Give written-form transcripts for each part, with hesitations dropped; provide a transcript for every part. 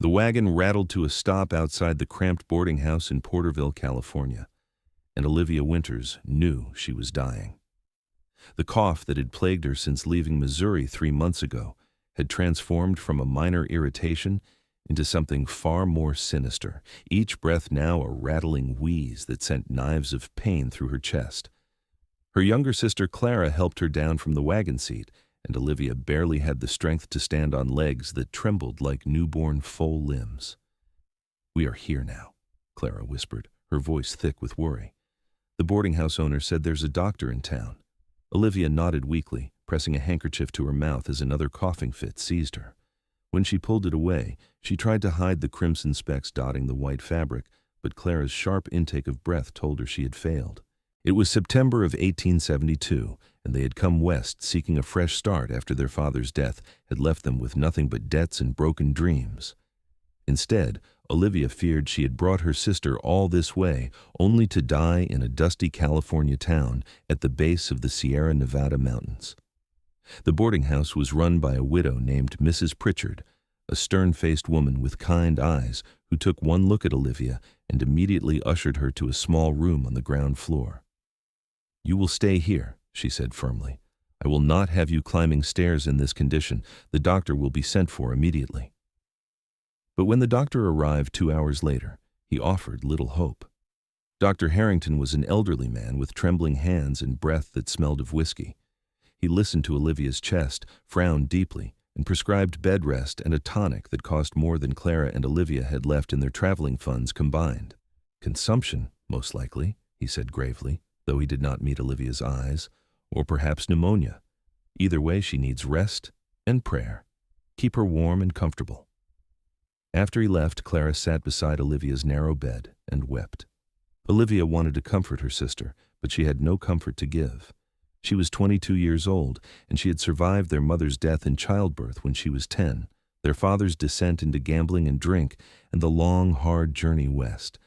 The wagon rattled to a stop outside the cramped boarding house in Porterville, California, and Olivia Winters knew she was dying. The cough that had plagued her since leaving Missouri 3 months ago had transformed from a minor irritation into something far more sinister, each breath now a rattling wheeze that sent knives of pain through her chest. Her younger sister Clara helped her down from the wagon seat, and Olivia barely had the strength to stand on legs that trembled like newborn foal limbs. "We are here now," Clara whispered, her voice thick with worry. "The boarding house owner said there's a doctor in town." Olivia nodded weakly, pressing a handkerchief to her mouth as another coughing fit seized her. When she pulled it away, she tried to hide the crimson specks dotting the white fabric, but Clara's sharp intake of breath told her she had failed. It was September of 1872, and they had come west seeking a fresh start after their father's death had left them with nothing but debts and broken dreams. Instead, Olivia feared she had brought her sister all this way only to die in a dusty California town at the base of the Sierra Nevada mountains. The boarding house was run by a widow named Mrs. Pritchard, a stern-faced woman with kind eyes who took one look at Olivia and immediately ushered her to a small room on the ground floor. "You will stay here," she said firmly. "I will not have you climbing stairs in this condition. The doctor will be sent for immediately." But when the doctor arrived 2 hours later, he offered little hope. Dr. Harrington was an elderly man with trembling hands and breath that smelled of whiskey. He listened to Olivia's chest, frowned deeply, and prescribed bed rest and a tonic that cost more than Clara and Olivia had left in their traveling funds combined. "Consumption, most likely," he said gravely, though he did not meet Olivia's eyes, "or perhaps pneumonia. Either way, she needs rest and prayer. Keep her warm and comfortable." After he left, Clara sat beside Olivia's narrow bed and wept. Olivia wanted to comfort her sister, but she had no comfort to give. She was 22 years old, and she had survived their mother's death in childbirth when she was 10, their father's descent into gambling and drink, and the long, hard journey west.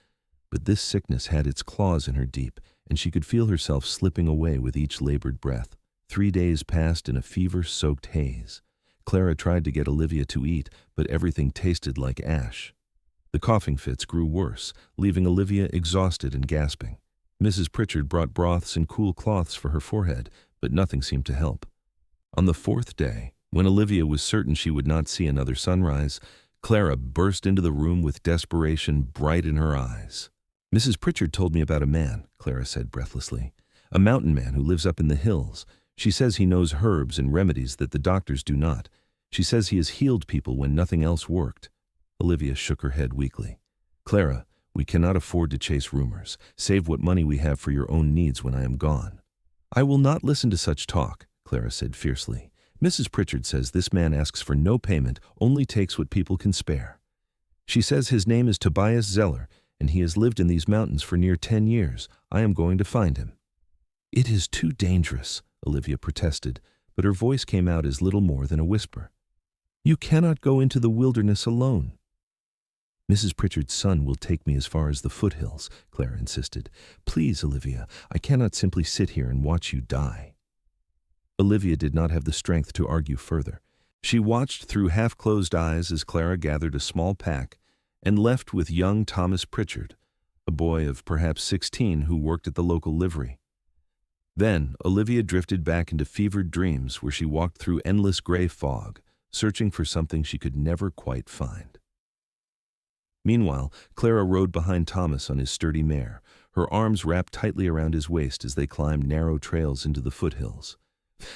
But this sickness had its claws in her deep, and she could feel herself slipping away with each labored breath. 3 days passed in a fever-soaked haze. Clara tried to get Olivia to eat, but everything tasted like ash. The coughing fits grew worse, leaving Olivia exhausted and gasping. Mrs. Pritchard brought broths and cool cloths for her forehead, but nothing seemed to help. On the 4th day, when Olivia was certain she would not see another sunrise, Clara burst into the room with desperation bright in her eyes. "Mrs. Pritchard told me about a man," Clara said breathlessly. "A mountain man who lives up in the hills. She says he knows herbs and remedies that the doctors do not. She says he has healed people when nothing else worked." Olivia shook her head weakly. "Clara, we cannot afford to chase rumors. Save what money we have for your own needs when I am gone." "I will not listen to such talk," Clara said fiercely. "Mrs. Pritchard says this man asks for no payment, only takes what people can spare. She says his name is Tobias Zeller, and he has lived in these mountains for near 10 years. I am going to find him." "It is too dangerous," Olivia protested, but her voice came out as little more than a whisper. "You cannot go into the wilderness alone." "Mrs. Pritchard's son will take me as far as the foothills," Clara insisted. "Please, Olivia, I cannot simply sit here and watch you die." Olivia did not have the strength to argue further. She watched through half-closed eyes as Clara gathered a small pack and left with young Thomas Pritchard, a boy of perhaps 16 who worked at the local livery. Then Olivia drifted back into fevered dreams where she walked through endless gray fog, searching for something she could never quite find. Meanwhile, Clara rode behind Thomas on his sturdy mare, her arms wrapped tightly around his waist as they climbed narrow trails into the foothills.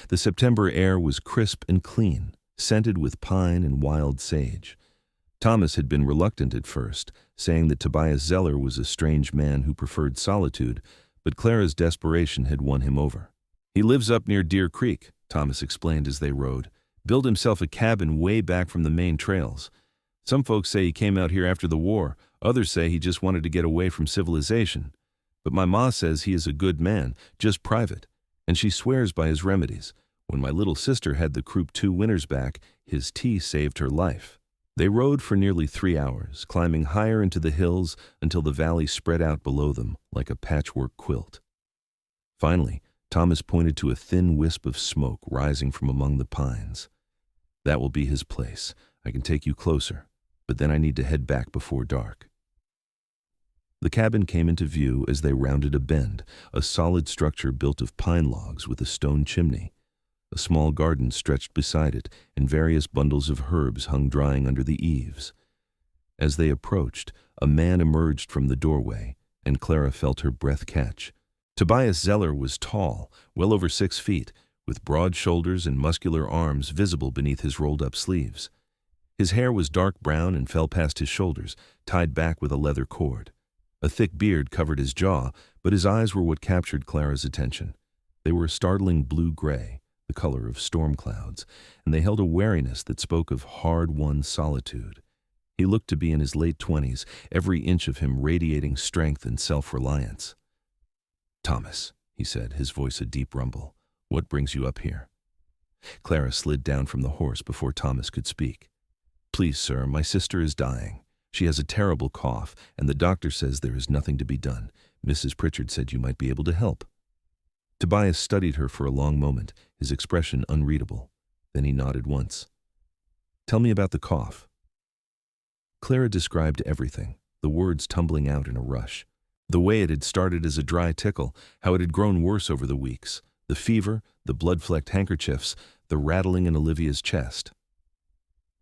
The September air was crisp and clean, scented with pine and wild sage. Thomas had been reluctant at first, saying that Tobias Zeller was a strange man who preferred solitude, but Clara's desperation had won him over. "He lives up near Deer Creek," Thomas explained as they rode. "Built himself a cabin way back from the main trails. Some folks say he came out here after the war, others say he just wanted to get away from civilization. But my ma says he is a good man, just private, and she swears by his remedies. When my little sister had the croup 2 winters back, his tea saved her life." They rode for nearly 3 hours, climbing higher into the hills until the valley spread out below them like a patchwork quilt. Finally, Thomas pointed to a thin wisp of smoke rising from among the pines. "That will be his place. I can take you closer. but then I need to head back before dark." The cabin came into view as they rounded a bend, a solid structure built of pine logs with a stone chimney. A small garden stretched beside it, and various bundles of herbs hung drying under the eaves. As they approached, a man emerged from the doorway, and Clara felt her breath catch. Tobias Zeller was tall, well over 6 feet, with broad shoulders and muscular arms visible beneath his rolled-up sleeves. His hair was dark brown and fell past his shoulders, tied back with a leather cord. A thick beard covered his jaw, but his eyes were what captured Clara's attention. They were a startling blue-gray, the color of storm clouds, and they held a wariness that spoke of hard-won solitude. He looked to be in his late 20s, every inch of him radiating strength and self-reliance. "Thomas," he said, his voice a deep rumble, "what brings you up here?" Clara slid down from the horse before Thomas could speak. "Please, sir, my sister is dying. She has a terrible cough, and the doctor says there is nothing to be done. Mrs. Pritchard said you might be able to help." Tobias studied her for a long moment, his expression unreadable. Then he nodded once. "Tell me about the cough." Clara described everything, the words tumbling out in a rush. The way it had started as a dry tickle, how it had grown worse over the weeks, the fever, the blood-flecked handkerchiefs, the rattling in Olivia's chest.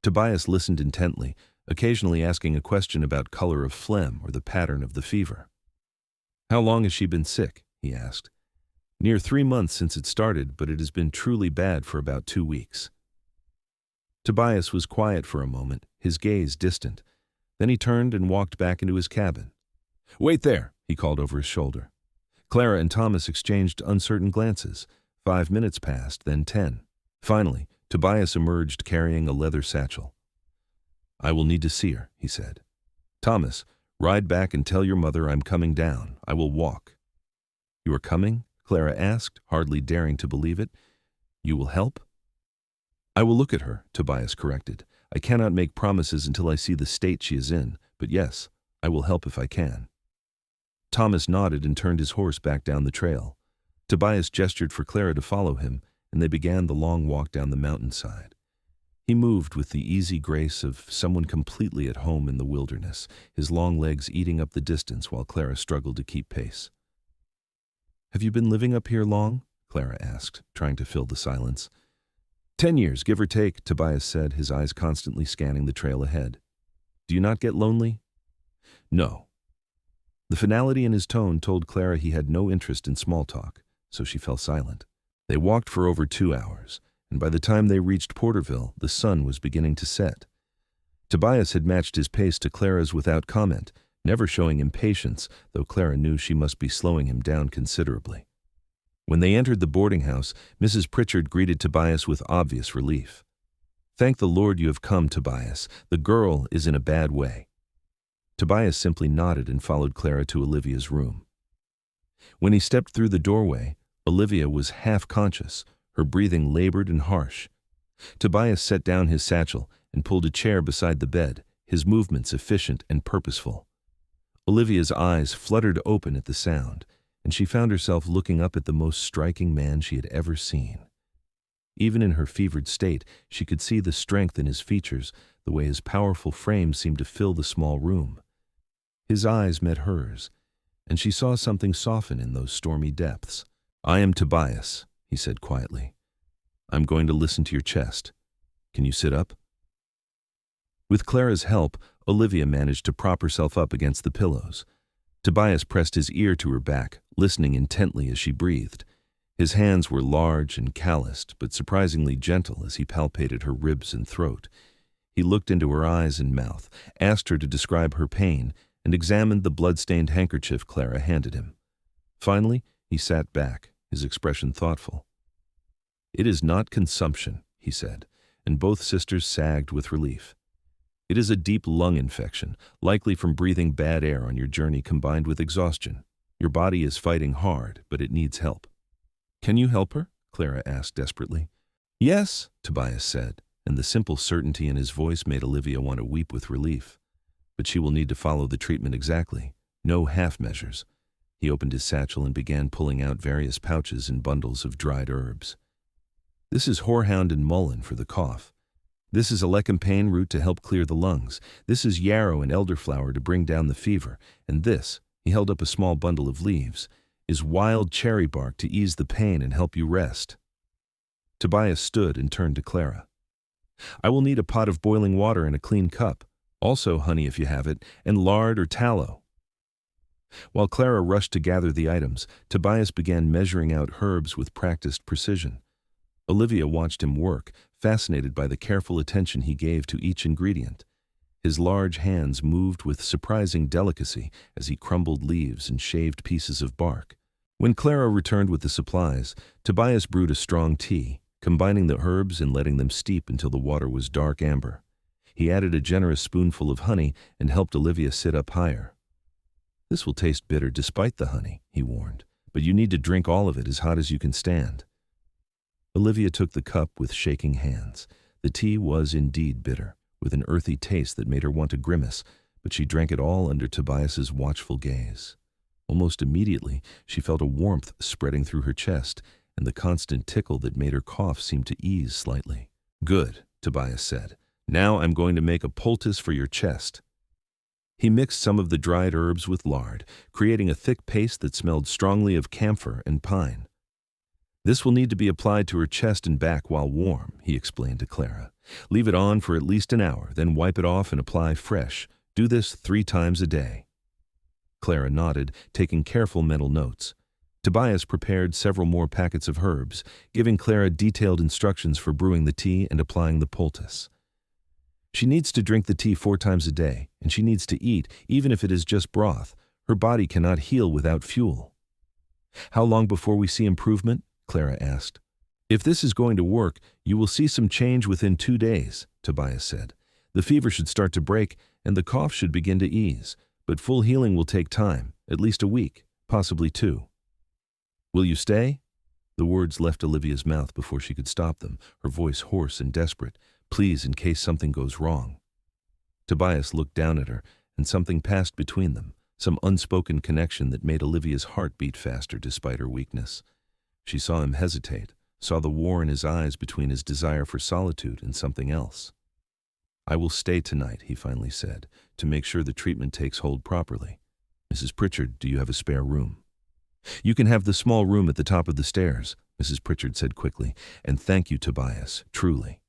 Tobias listened intently, occasionally asking a question about color of phlegm or the pattern of the fever. "How long has she been sick?" he asked. "Near 3 months since it started, but it has been truly bad for about 2 weeks." Tobias was quiet for a moment, his gaze distant. Then he turned and walked back into his cabin. "Wait there," he called over his shoulder. Clara and Thomas exchanged uncertain glances. 5 minutes passed, then 10. Finally, Tobias emerged carrying a leather satchel. "I will need to see her," he said. "Thomas, ride back and tell your mother I'm coming down. I will walk." "You are coming?" Clara asked, hardly daring to believe it. "You will help?" "I will look at her," Tobias corrected. "I cannot make promises until I see the state she is in, but yes, I will help if I can." Thomas nodded and turned his horse back down the trail. Tobias gestured for Clara to follow him, and they began the long walk down the mountainside. He moved with the easy grace of someone completely at home in the wilderness, his long legs eating up the distance while Clara struggled to keep pace. "Have you been living up here long?" Clara asked, trying to fill the silence. 10 years, give or take," Tobias said, his eyes constantly scanning the trail ahead. "Do you not get lonely?" "No." The finality in his tone told Clara he had no interest in small talk, so she fell silent. They walked for over 2 hours, and by the time they reached Porterville, the sun was beginning to set. Tobias had matched his pace to Clara's without comment, never showing impatience, though Clara knew she must be slowing him down considerably. When they entered the boarding house, Mrs. Pritchard greeted Tobias with obvious relief. "Thank the Lord you have come, Tobias. The girl is in a bad way." Tobias simply nodded and followed Clara to Olivia's room. When he stepped through the doorway, Olivia was half-conscious, her breathing labored and harsh. Tobias set down his satchel and pulled a chair beside the bed, his movements efficient and purposeful. Olivia's eyes fluttered open at the sound, and she found herself looking up at the most striking man she had ever seen. Even in her fevered state, she could see the strength in his features, the way his powerful frame seemed to fill the small room. His eyes met hers, and she saw something soften in those stormy depths. "I am Tobias," he said quietly. "I'm going to listen to your chest. Can you sit up?" With Clara's help, Olivia managed to prop herself up against the pillows. Tobias pressed his ear to her back, listening intently as she breathed. His hands were large and calloused, but surprisingly gentle as he palpated her ribs and throat. He looked into her eyes and mouth, asked her to describe her pain, and examined the blood-stained handkerchief Clara handed him. Finally, he sat back, his expression thoughtful. "It is not consumption," he said, and both sisters sagged with relief. "It is a deep lung infection, likely from breathing bad air on your journey combined with exhaustion. Your body is fighting hard, but it needs help." "Can you help her?" Clara asked desperately. "Yes," Tobias said, and the simple certainty in his voice made Olivia want to weep with relief. "But she will need to follow the treatment exactly. No half measures." He opened his satchel and began pulling out various pouches and bundles of dried herbs. "This is horehound and mullein for the cough. This is alecampane root to help clear the lungs. This is yarrow and elderflower to bring down the fever. And this," he held up a small bundle of leaves, "is wild cherry bark to ease the pain and help you rest." Tobias stood and turned to Clara. "I will need a pot of boiling water and a clean cup. Also honey if you have it, and lard or tallow." While Clara rushed to gather the items, Tobias began measuring out herbs with practiced precision. Olivia watched him work, fascinated by the careful attention he gave to each ingredient. His large hands moved with surprising delicacy as he crumbled leaves and shaved pieces of bark. When Clara returned with the supplies, Tobias brewed a strong tea, combining the herbs and letting them steep until the water was dark amber. He added a generous spoonful of honey and helped Olivia sit up higher. "This will taste bitter despite the honey," he warned, "but you need to drink all of it as hot as you can stand." Olivia took the cup with shaking hands. The tea was indeed bitter, with an earthy taste that made her want to grimace, but she drank it all under Tobias's watchful gaze. Almost immediately, she felt a warmth spreading through her chest, and the constant tickle that made her cough seemed to ease slightly. "Good," Tobias said. "Now I'm going to make a poultice for your chest." He mixed some of the dried herbs with lard, creating a thick paste that smelled strongly of camphor and pine. "This will need to be applied to her chest and back while warm," he explained to Clara. "Leave it on for at least an hour, then wipe it off and apply fresh. Do this 3 times a day." Clara nodded, taking careful mental notes. Tobias prepared several more packets of herbs, giving Clara detailed instructions for brewing the tea and applying the poultice. "She needs to drink the tea 4 times a day, and she needs to eat, even if it is just broth. Her body cannot heal without fuel." "How long before we see improvement?" Clara asked. "If this is going to work, you will see some change within 2 days, Tobias said. "The fever should start to break, and the cough should begin to ease, but full healing will take time, at least a week, possibly 2. "Will you stay?" The words left Olivia's mouth before she could stop them, her voice hoarse and desperate. "Please, in case something goes wrong." Tobias looked down at her, and something passed between them, some unspoken connection that made Olivia's heart beat faster despite her weakness. She saw him hesitate, saw the war in his eyes between his desire for solitude and something else. "I will stay tonight," he finally said, "to make sure the treatment takes hold properly. Mrs. Pritchard, do you have a spare room?" "You can have the small room at the top of the stairs," Mrs. Pritchard said quickly, "and thank you, Tobias, truly."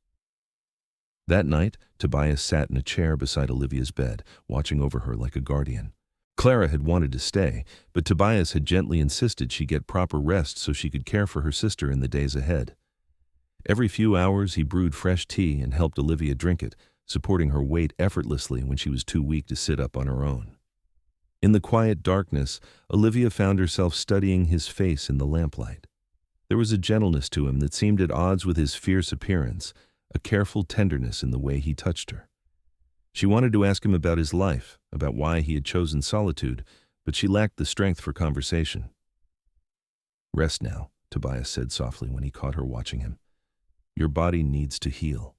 That night, Tobias sat in a chair beside Olivia's bed, watching over her like a guardian. Clara had wanted to stay, but Tobias had gently insisted she get proper rest so she could care for her sister in the days ahead. Every few hours he brewed fresh tea and helped Olivia drink it, supporting her weight effortlessly when she was too weak to sit up on her own. In the quiet darkness, Olivia found herself studying his face in the lamplight. There was a gentleness to him that seemed at odds with his fierce appearance, a careful tenderness in the way he touched her. She wanted to ask him about his life, about why he had chosen solitude, but she lacked the strength for conversation. "Rest now," Tobias said softly when he caught her watching him. "Your body needs to heal."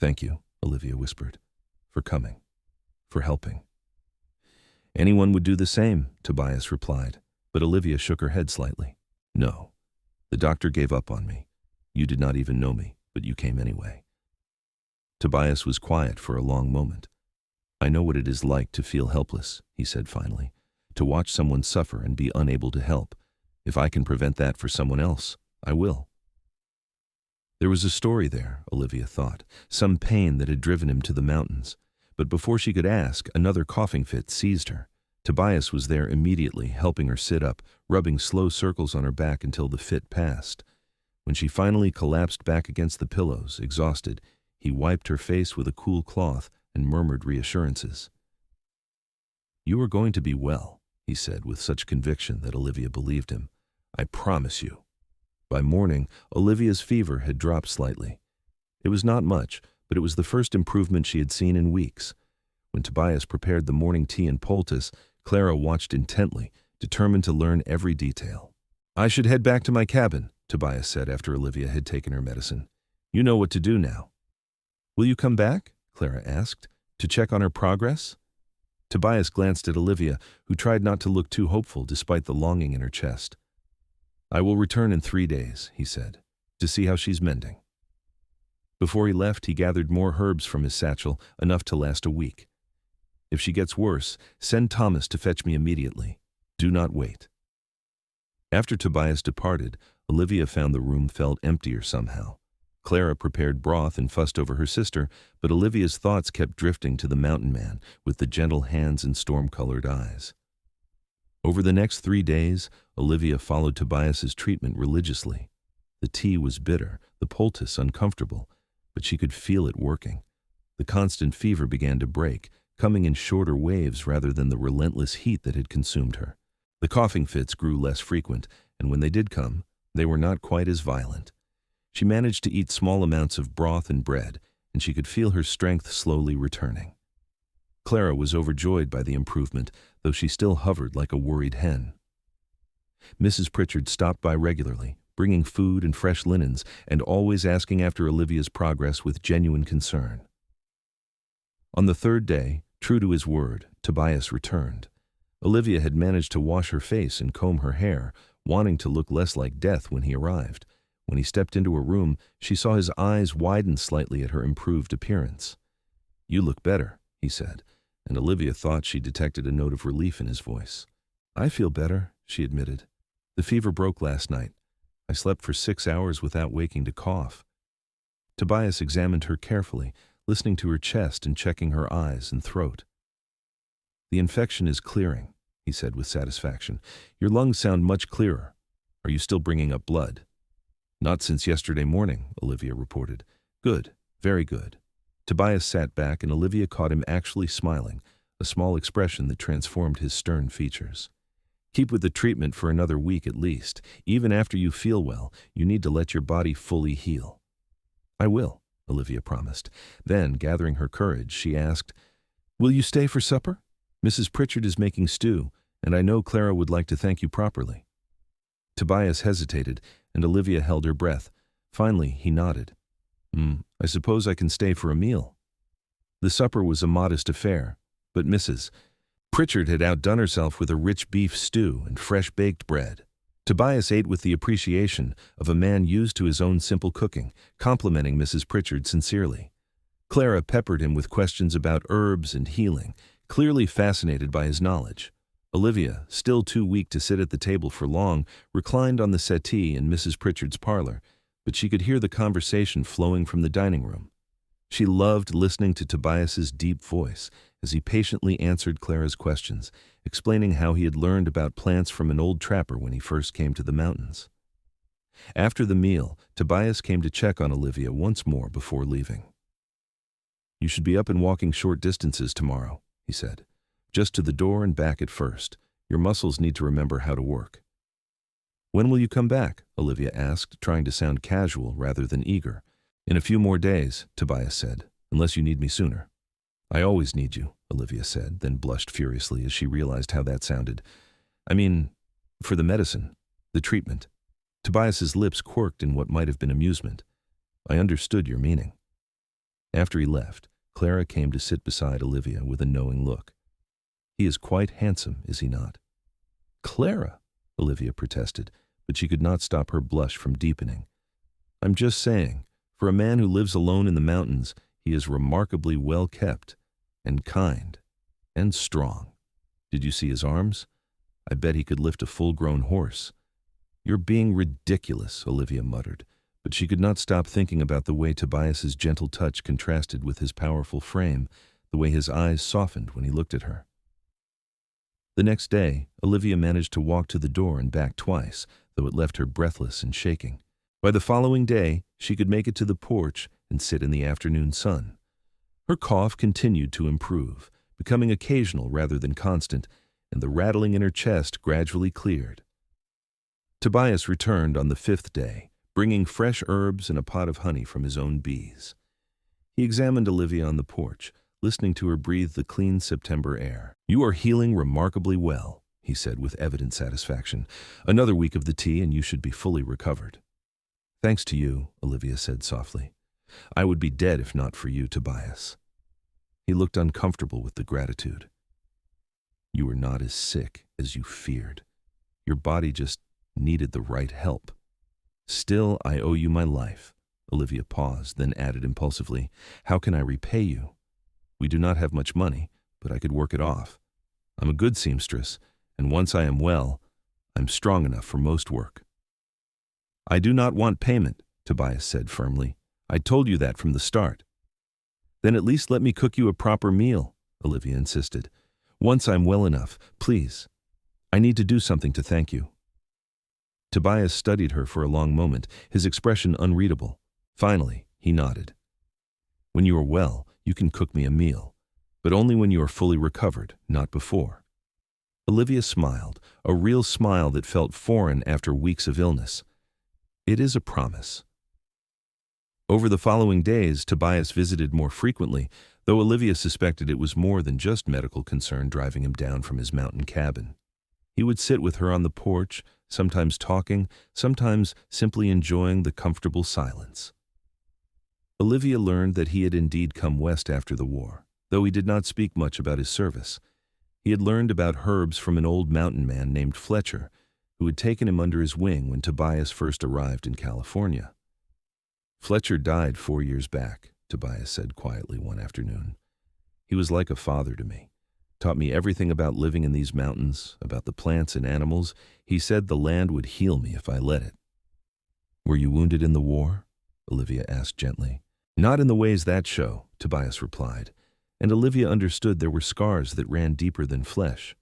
"Thank you," Olivia whispered, "for coming, for helping." "Anyone would do the same," Tobias replied, but Olivia shook her head slightly. "No, the doctor gave up on me. You did not even know me, but you came anyway." Tobias was quiet for a long moment. "I know what it is like to feel helpless," he said finally, "to watch someone suffer and be unable to help. If I can prevent that for someone else, I will." There was a story there, Olivia thought, some pain that had driven him to the mountains. But before she could ask, another coughing fit seized her. Tobias was there immediately, helping her sit up, rubbing slow circles on her back until the fit passed. When she finally collapsed back against the pillows, exhausted, he wiped her face with a cool cloth and murmured reassurances. "You are going to be well," he said with such conviction that Olivia believed him. "I promise you." By morning, Olivia's fever had dropped slightly. It was not much, but it was the first improvement she had seen in weeks. When Tobias prepared the morning tea and poultice, Clara watched intently, determined to learn every detail. "I should head back to my cabin," Tobias said after Olivia had taken her medicine. "You know what to do now." "Will you come back?" Clara asked, "to check on her progress?" Tobias glanced at Olivia, who tried not to look too hopeful despite the longing in her chest. "I will return in 3 days," he said, "to see how she's mending." Before he left, he gathered more herbs from his satchel, enough to last a week. If she gets worse, send Thomas to fetch me immediately. Do not wait. After Tobias departed, Olivia found the room felt emptier somehow. Clara prepared broth and fussed over her sister, but Olivia's thoughts kept drifting to the mountain man with the gentle hands and storm-colored eyes. Over the next 3 days, Olivia followed Tobias's treatment religiously. The tea was bitter, the poultice uncomfortable, but she could feel it working. The constant fever began to break, coming in shorter waves rather than the relentless heat that had consumed her. The coughing fits grew less frequent, and when they did come, they were not quite as violent. She managed to eat small amounts of broth and bread, and she could feel her strength slowly returning. Clara was overjoyed by the improvement, though she still hovered like a worried hen. Mrs. Pritchard stopped by regularly, bringing food and fresh linens, and always asking after Olivia's progress with genuine concern. On the 3rd day, true to his word, Tobias returned. Olivia had managed to wash her face and comb her hair, wanting to look less like death when he arrived. When he stepped into her room, she saw his eyes widen slightly at her improved appearance. "You look better," he said, and Olivia thought she detected a note of relief in his voice. "I feel better," she admitted. "The fever broke last night. I slept for 6 hours without waking to cough." Tobias examined her carefully, listening to her chest and checking her eyes and throat. "The infection is clearing," he said with satisfaction. "Your lungs sound much clearer. Are you still bringing up blood?" "Not since yesterday morning," Olivia reported. "Good, very good." Tobias sat back and Olivia caught him actually smiling, a small expression that transformed his stern features. "Keep with the treatment for another week at least. Even after you feel well, you need to let your body fully heal." "I will," Olivia promised. Then, gathering her courage, she asked, "Will you stay for supper? Mrs. Pritchard is making stew, and I know Clara would like to thank you properly." Tobias hesitated, and Olivia held her breath. Finally, he nodded. I suppose I can stay for a meal." The supper was a modest affair, but Mrs. Pritchard had outdone herself with a rich beef stew and fresh baked bread. Tobias ate with the appreciation of a man used to his own simple cooking, complimenting Mrs. Pritchard sincerely. Clara peppered him with questions about herbs and healing, clearly fascinated by his knowledge. Olivia, still too weak to sit at the table for long, reclined on the settee in Mrs. Pritchard's parlor, but she could hear the conversation flowing from the dining room. She loved listening to Tobias's deep voice as he patiently answered Clara's questions, explaining how he had learned about plants from an old trapper when he first came to the mountains. After the meal, Tobias came to check on Olivia once more before leaving. "You should be up and walking short distances tomorrow," he said. "Just to the door and back at first. Your muscles need to remember how to work." "When will you come back?" Olivia asked, trying to sound casual rather than eager. "In a few more days," Tobias said, "unless you need me sooner." "I always need you," Olivia said, then blushed furiously as she realized how that sounded. "I mean, for the medicine, the treatment." Tobias's lips quirked in what might have been amusement. "I understood your meaning." After he left, Clara came to sit beside Olivia with a knowing look. "He is quite handsome, is he not?" "Clara," Olivia protested, but she could not stop her blush from deepening. "I'm just saying, for a man who lives alone in the mountains, he is remarkably well kept, and kind, and strong. Did you see his arms? I bet he could lift a full-grown horse." "You're being ridiculous," Olivia muttered, but she could not stop thinking about the way Tobias's gentle touch contrasted with his powerful frame, the way his eyes softened when he looked at her. The next day, Olivia managed to walk to the door and back twice, though it left her breathless and shaking. By the following day, she could make it to the porch and sit in the afternoon sun. Her cough continued to improve, becoming occasional rather than constant, and the rattling in her chest gradually cleared. Tobias returned on the 5th day, bringing fresh herbs and a pot of honey from his own bees. He examined Olivia on the porch, listening to her breathe the clean September air. "You are healing remarkably well," he said with evident satisfaction. "Another week of the tea and you should be fully recovered." "Thanks to you," Olivia said softly. "I would be dead if not for you, Tobias." He looked uncomfortable with the gratitude. "You were not as sick as you feared. Your body just needed the right help. Still, I owe you my life. Olivia paused, then added impulsively, "How can I repay you? We do not have much money, but I could work it off. I'm a good seamstress, and once I am well, I'm strong enough for most work." "I do not want payment," Tobias said firmly. "I told you that from the start." "Then at least let me cook you a proper meal," Olivia insisted. "Once I'm well enough, please. I need to do something to thank you." Tobias studied her for a long moment, his expression unreadable. Finally, he nodded. "When you are well, you can cook me a meal, but only when you are fully recovered, not before." Olivia smiled, a real smile that felt foreign after weeks of illness. "It is a promise." Over the following days, Tobias visited more frequently, though Olivia suspected it was more than just medical concern driving him down from his mountain cabin. He would sit with her on the porch, sometimes talking, sometimes simply enjoying the comfortable silence. Olivia learned that he had indeed come west after the war, though he did not speak much about his service. He had learned about herbs from an old mountain man named Fletcher, who had taken him under his wing when Tobias first arrived in California. "Fletcher died 4 years back," Tobias said quietly one afternoon. "He was like a father to me. Taught me everything about living in these mountains, about the plants and animals. He said the land would heal me if I let it." "Were you wounded in the war?" Olivia asked gently. "Not in the ways that show," Tobias replied, and Olivia understood there were scars that ran deeper than flesh.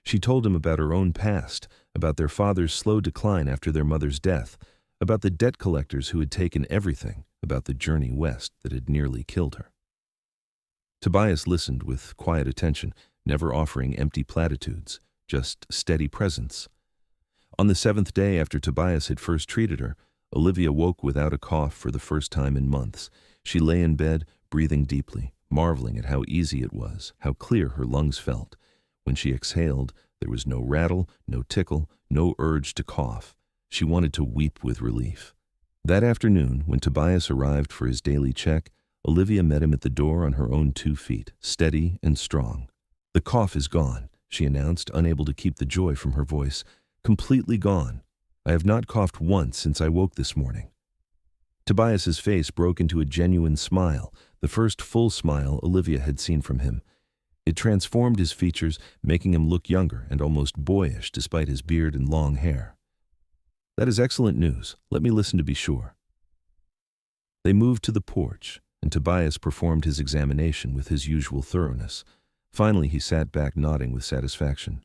She told him about her own past, about their father's slow decline after their mother's death, about the debt collectors who had taken everything, about the journey west that had nearly killed her. Tobias listened with quiet attention, never offering empty platitudes, just steady presence. On the 7th day after Tobias had first treated her, Olivia woke without a cough for the first time in months. She lay in bed, breathing deeply, marveling at how easy it was, how clear her lungs felt. When she exhaled, there was no rattle, no tickle, no urge to cough. She wanted to weep with relief. That afternoon, when Tobias arrived for his daily check, Olivia met him at the door on her own 2 feet, steady and strong. "The cough is gone," she announced, unable to keep the joy from her voice. "Completely gone. I have not coughed once since I woke this morning." Tobias's face broke into a genuine smile, the first full smile Olivia had seen from him. It transformed his features, making him look younger and almost boyish despite his beard and long hair. "That is excellent news. Let me listen to be sure." They moved to the porch, and Tobias performed his examination with his usual thoroughness. Finally, he sat back nodding with satisfaction.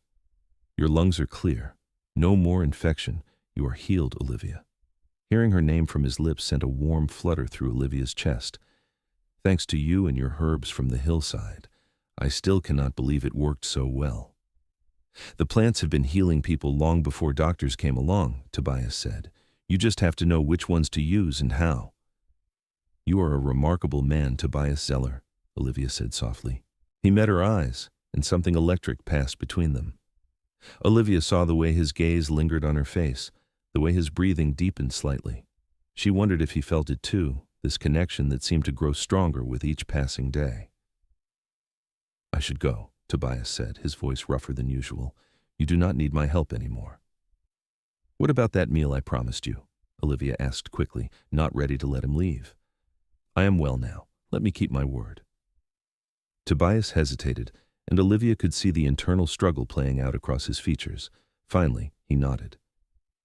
"Your lungs are clear. No more infection. You are healed, Olivia." Hearing her name from his lips sent a warm flutter through Olivia's chest. "Thanks to you and your herbs from the hillside. I still cannot believe it worked so well." "The plants have been healing people long before doctors came along," Tobias said. "You just have to know which ones to use and how." "You are a remarkable man, Tobias Zeller," Olivia said softly. He met her eyes, and something electric passed between them. Olivia saw the way his gaze lingered on her face, the way his breathing deepened slightly. She wondered if he felt it too, this connection that seemed to grow stronger with each passing day. "I should go," Tobias said, his voice rougher than usual. "You do not need my help anymore." "What about that meal I promised you?" Olivia asked quickly, not ready to let him leave. "I am well now. Let me keep my word." Tobias hesitated, and Olivia could see the internal struggle playing out across his features. Finally, he nodded.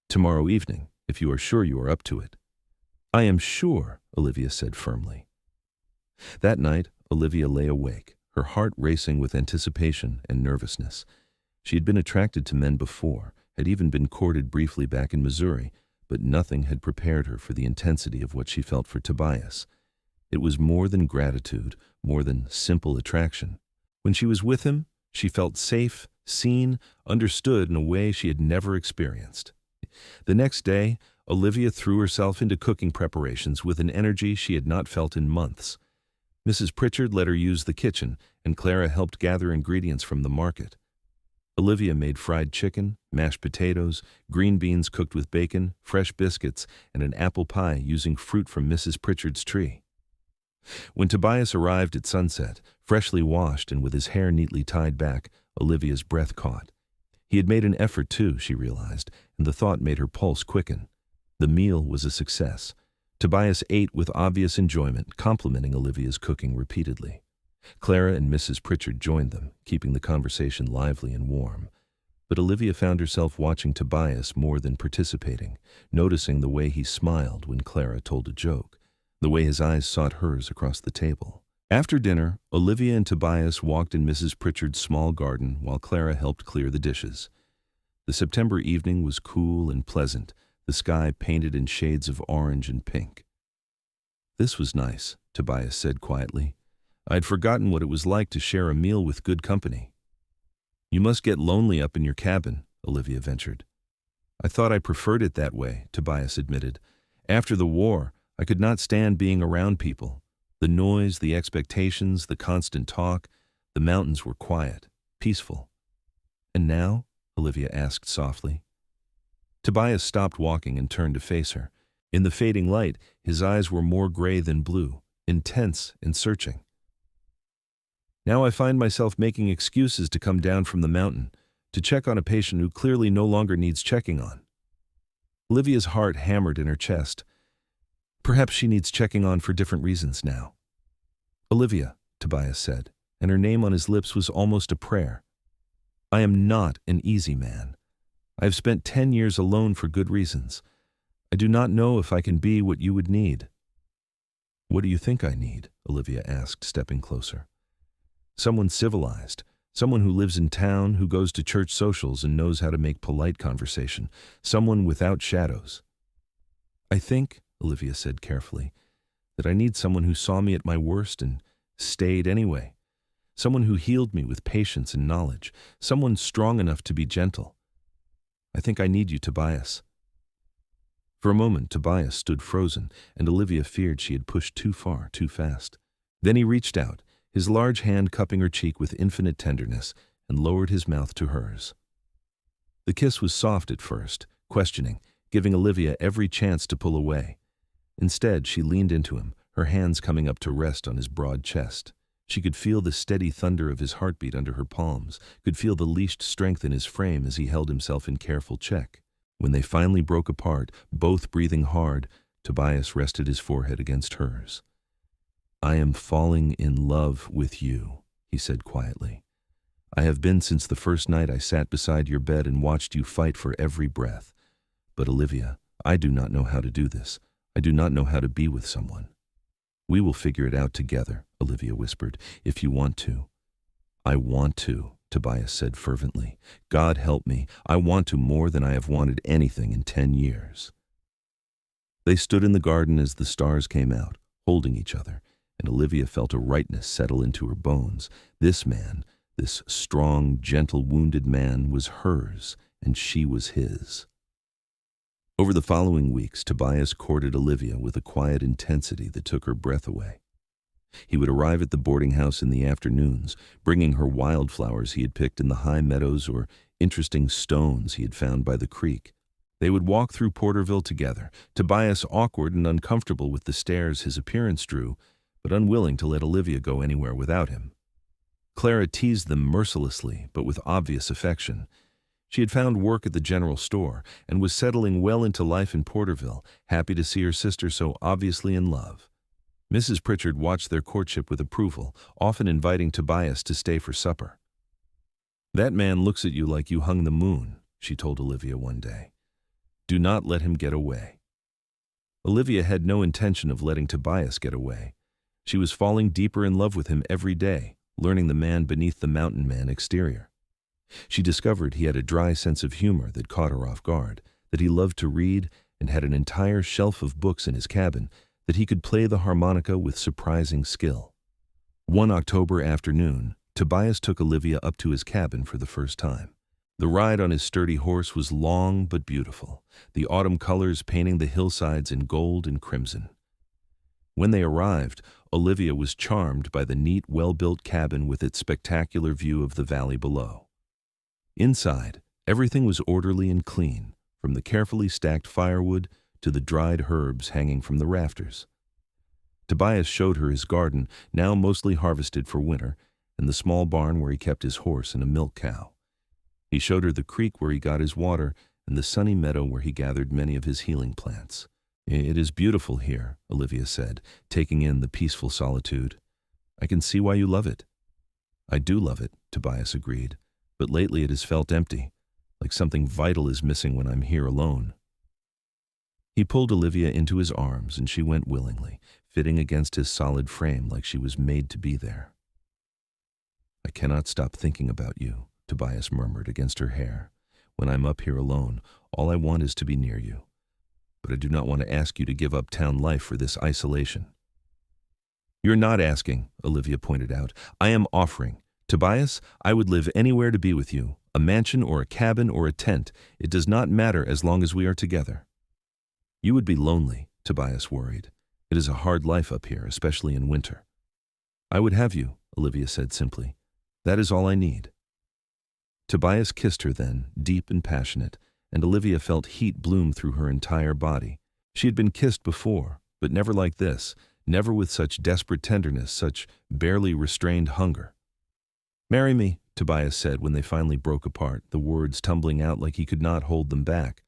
"Tomorrow evening, if you are sure you are up to it." "I am sure," Olivia said firmly. That night, Olivia lay awake, her heart racing with anticipation and nervousness. She had been attracted to men before, had even been courted briefly back in Missouri, but nothing had prepared her for the intensity of what she felt for Tobias. It was more than gratitude, more than simple attraction. When she was with him, she felt safe, seen, understood in a way she had never experienced. The next day, Olivia threw herself into cooking preparations with an energy she had not felt in months. Mrs. Pritchard let her use the kitchen, and Clara helped gather ingredients from the market. Olivia made fried chicken, mashed potatoes, green beans cooked with bacon, fresh biscuits, and an apple pie using fruit from Mrs. Pritchard's tree. When Tobias arrived at sunset, freshly washed and with his hair neatly tied back, Olivia's breath caught. He had made an effort too, she realized, and the thought made her pulse quicken. The meal was a success. Tobias ate with obvious enjoyment, complimenting Olivia's cooking repeatedly. Clara and Mrs. Pritchard joined them, keeping the conversation lively and warm. But Olivia found herself watching Tobias more than participating, noticing the way he smiled when Clara told a joke, the way his eyes sought hers across the table. After dinner, Olivia and Tobias walked in Mrs. Pritchard's small garden while Clara helped clear the dishes. The September evening was cool and pleasant, the sky painted in shades of orange and pink. "This was nice," Tobias said quietly. "I'd forgotten what it was like to share a meal with good company." "You must get lonely up in your cabin," Olivia ventured. "I thought I preferred it that way," Tobias admitted. "After the war, I could not stand being around people. The noise, the expectations, the constant talk, the mountains were quiet, peaceful." "And now?" Olivia asked softly. Tobias stopped walking and turned to face her. In the fading light, his eyes were more gray than blue, intense and searching. "Now I find myself making excuses to come down from the mountain, to check on a patient who clearly no longer needs checking on." Olivia's heart hammered in her chest. Perhaps she needs checking on for different reasons now. "Olivia," Tobias said, and her name on his lips was almost a prayer. "I am not an easy man. I have spent 10 years alone for good reasons. I do not know if I can be what you would need." "What do you think I need?" Olivia asked, stepping closer. "Someone civilized, someone who lives in town, who goes to church socials and knows how to make polite conversation, someone without shadows." "I think," Olivia said carefully, "that I need someone who saw me at my worst and stayed anyway. Someone who healed me with patience and knowledge. Someone strong enough to be gentle. I think I need you, Tobias." For a moment, Tobias stood frozen, and Olivia feared she had pushed too far, too fast. Then he reached out, his large hand cupping her cheek with infinite tenderness, and lowered his mouth to hers. The kiss was soft at first, questioning, giving Olivia every chance to pull away. Instead, she leaned into him, her hands coming up to rest on his broad chest. She could feel the steady thunder of his heartbeat under her palms, could feel the leashed strength in his frame as he held himself in careful check. When they finally broke apart, both breathing hard, Tobias rested his forehead against hers. "I am falling in love with you," he said quietly. "I have been since the first night I sat beside your bed and watched you fight for every breath. But Olivia, I do not know how to do this. I do not know how to be with someone." "We will figure it out together," Olivia whispered, "if you want to." "I want to," Tobias said fervently. "God help me, I want to more than I have wanted anything in 10 years. They stood in the garden as the stars came out, holding each other, and Olivia felt a rightness settle into her bones. This man, this strong, gentle, wounded man, was hers, and she was his. Over the following weeks, Tobias courted Olivia with a quiet intensity that took her breath away. He would arrive at the boarding house in the afternoons, bringing her wildflowers he had picked in the high meadows or interesting stones he had found by the creek. They would walk through Porterville together, Tobias awkward and uncomfortable with the stares his appearance drew, but unwilling to let Olivia go anywhere without him. Clara teased them mercilessly, but with obvious affection. She had found work at the general store and was settling well into life in Porterville, happy to see her sister so obviously in love. Mrs. Pritchard watched their courtship with approval, often inviting Tobias to stay for supper. "That man looks at you like you hung the moon," she told Olivia one day. "Do not let him get away." Olivia had no intention of letting Tobias get away. She was falling deeper in love with him every day, learning the man beneath the mountain man exterior. She discovered he had a dry sense of humor that caught her off guard, that he loved to read and had an entire shelf of books in his cabin, that he could play the harmonica with surprising skill. One October afternoon, Tobias took Olivia up to his cabin for the first time. The ride on his sturdy horse was long but beautiful, the autumn colors painting the hillsides in gold and crimson. When they arrived, Olivia was charmed by the neat, well-built cabin with its spectacular view of the valley below. Inside, everything was orderly and clean, from the carefully stacked firewood to the dried herbs hanging from the rafters. Tobias showed her his garden, now mostly harvested for winter, and the small barn where he kept his horse and a milk cow. He showed her the creek where he got his water and the sunny meadow where he gathered many of his healing plants. It is beautiful here, Olivia said, taking in the peaceful solitude. I can see why you love it. I do love it, Tobias agreed, but lately it has felt empty, like something vital is missing when I'm here alone. He pulled Olivia into his arms and she went willingly, fitting against his solid frame like she was made to be there. I cannot stop thinking about you, Tobias murmured against her hair. When I'm up here alone, all I want is to be near you. But I do not want to ask you to give up town life for this isolation. You're not asking, Olivia pointed out. I am offering. Tobias, I would live anywhere to be with you, a mansion or a cabin or a tent. It does not matter as long as we are together. You would be lonely, Tobias worried. It is a hard life up here, especially in winter. I would have you, Olivia said simply. That is all I need. Tobias kissed her then, deep and passionate, and Olivia felt heat bloom through her entire body. She had been kissed before, but never like this, never with such desperate tenderness, such barely restrained hunger. Marry me, Tobias said when they finally broke apart, the words tumbling out like he could not hold them back.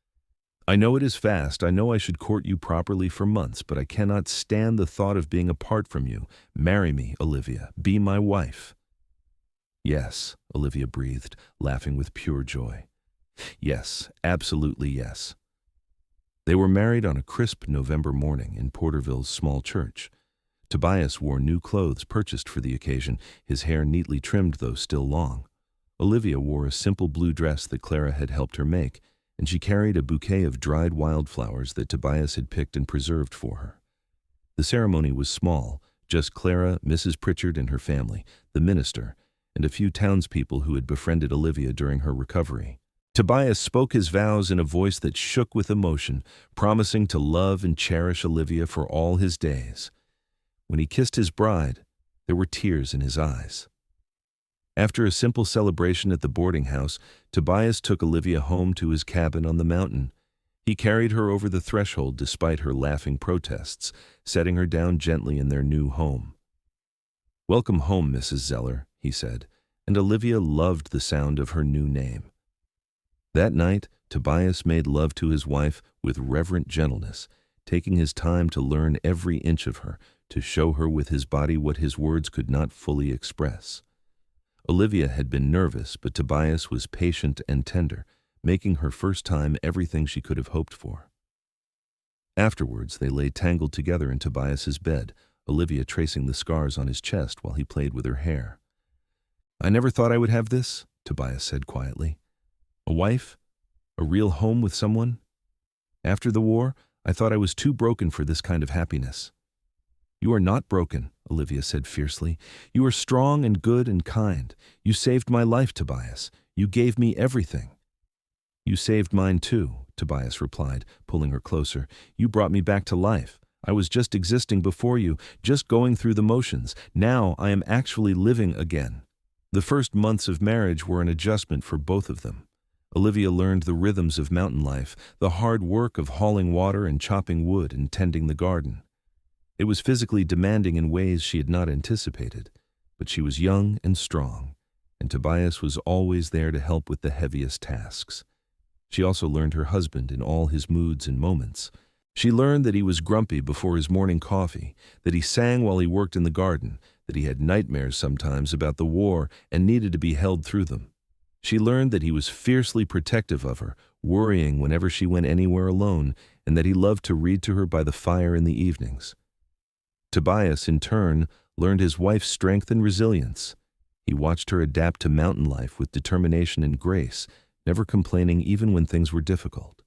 I know it is fast, I know I should court you properly for months, but I cannot stand the thought of being apart from you. Marry me, Olivia, be my wife. Yes, Olivia breathed, laughing with pure joy. Yes, absolutely yes. They were married on a crisp November morning in Porterville's small church. Tobias wore new clothes purchased for the occasion, his hair neatly trimmed though still long. Olivia wore a simple blue dress that Clara had helped her make, and she carried a bouquet of dried wildflowers that Tobias had picked and preserved for her. The ceremony was small, just Clara, Mrs. Pritchard and her family, the minister, and a few townspeople who had befriended Olivia during her recovery. Tobias spoke his vows in a voice that shook with emotion, promising to love and cherish Olivia for all his days. When he kissed his bride, there were tears in his eyes. After a simple celebration at the boarding house, Tobias took Olivia home to his cabin on the mountain. He carried her over the threshold despite her laughing protests, setting her down gently in their new home. Welcome home, Mrs. Zeller, he said, and Olivia loved the sound of her new name. That night, Tobias made love to his wife with reverent gentleness, taking his time to learn every inch of her, to show her with his body what his words could not fully express. Olivia had been nervous, but Tobias was patient and tender, making her first time everything she could have hoped for. Afterwards, they lay tangled together in Tobias's bed, Olivia tracing the scars on his chest while he played with her hair. I never thought I would have this, Tobias said quietly. A wife? A real home with someone? After the war, I thought I was too broken for this kind of happiness. You are not broken, Olivia said fiercely. You are strong and good and kind. You saved my life, Tobias. You gave me everything. You saved mine too, Tobias replied, pulling her closer. You brought me back to life. I was just existing before you, just going through the motions. Now I am actually living again. The first months of marriage were an adjustment for both of them. Olivia learned the rhythms of mountain life, the hard work of hauling water and chopping wood and tending the garden. It was physically demanding in ways she had not anticipated, but she was young and strong, and Tobias was always there to help with the heaviest tasks. She also learned her husband in all his moods and moments. She learned that he was grumpy before his morning coffee, that he sang while he worked in the garden, that he had nightmares sometimes about the war and needed to be held through them. She learned that he was fiercely protective of her, worrying whenever she went anywhere alone, and that he loved to read to her by the fire in the evenings. Tobias, in turn, learned his wife's strength and resilience. He watched her adapt to mountain life with determination and grace, never complaining even when things were difficult.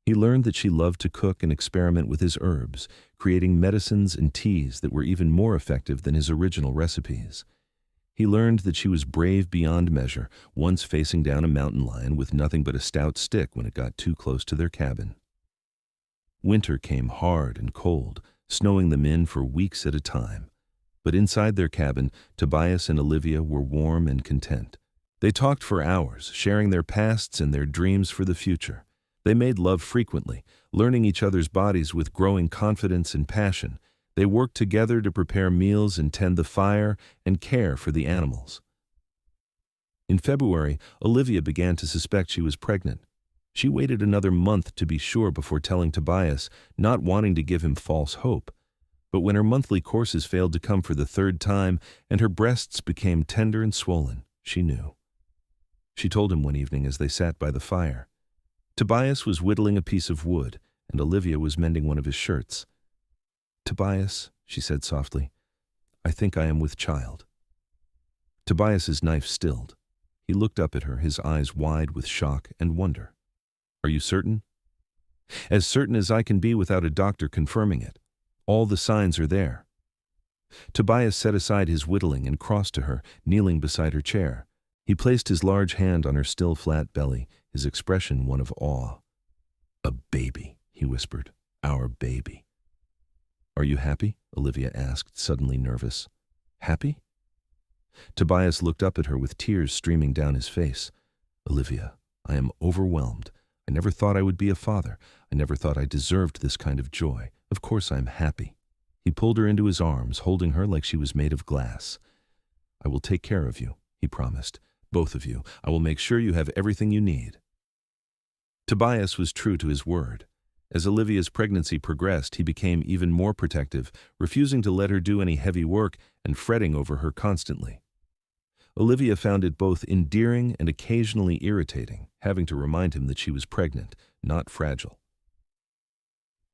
He learned that she loved to cook and experiment with his herbs, creating medicines and teas that were even more effective than his original recipes. He learned that she was brave beyond measure, once facing down a mountain lion with nothing but a stout stick when it got too close to their cabin. Winter came hard and cold, snowing them in for weeks at a time. But inside their cabin, Tobias and Olivia were warm and content. They talked for hours, sharing their pasts and their dreams for the future. They made love frequently, learning each other's bodies with growing confidence and passion. They worked together to prepare meals and tend the fire and care for the animals. In February, Olivia began to suspect she was pregnant. She waited another month to be sure before telling Tobias, not wanting to give him false hope. But when her monthly courses failed to come for the third time and her breasts became tender and swollen, she knew. She told him one evening as they sat by the fire. Tobias was whittling a piece of wood, and Olivia was mending one of his shirts. "Tobias," she said softly, "I think I am with child." Tobias's knife stilled. He looked up at her, his eyes wide with shock and wonder. "Are you certain?" "As certain as I can be without a doctor confirming it. All the signs are there." Tobias set aside his whittling and crossed to her, kneeling beside her chair. He placed his large hand on her still flat belly, his expression one of awe. "A baby," he whispered. "Our baby." "Are you happy?" Olivia asked, suddenly nervous. "Happy?" Tobias looked up at her with tears streaming down his face. "Olivia, I am overwhelmed. I never thought I would be a father. I never thought I deserved this kind of joy. Of course I'm happy." He pulled her into his arms, holding her like she was made of glass. "I will take care of you," he promised. "Both of you. I will make sure you have everything you need." Tobias was true to his word. As Olivia's pregnancy progressed, he became even more protective, refusing to let her do any heavy work and fretting over her constantly. Olivia found it both endearing and occasionally irritating, having to remind him that she was pregnant, not fragile.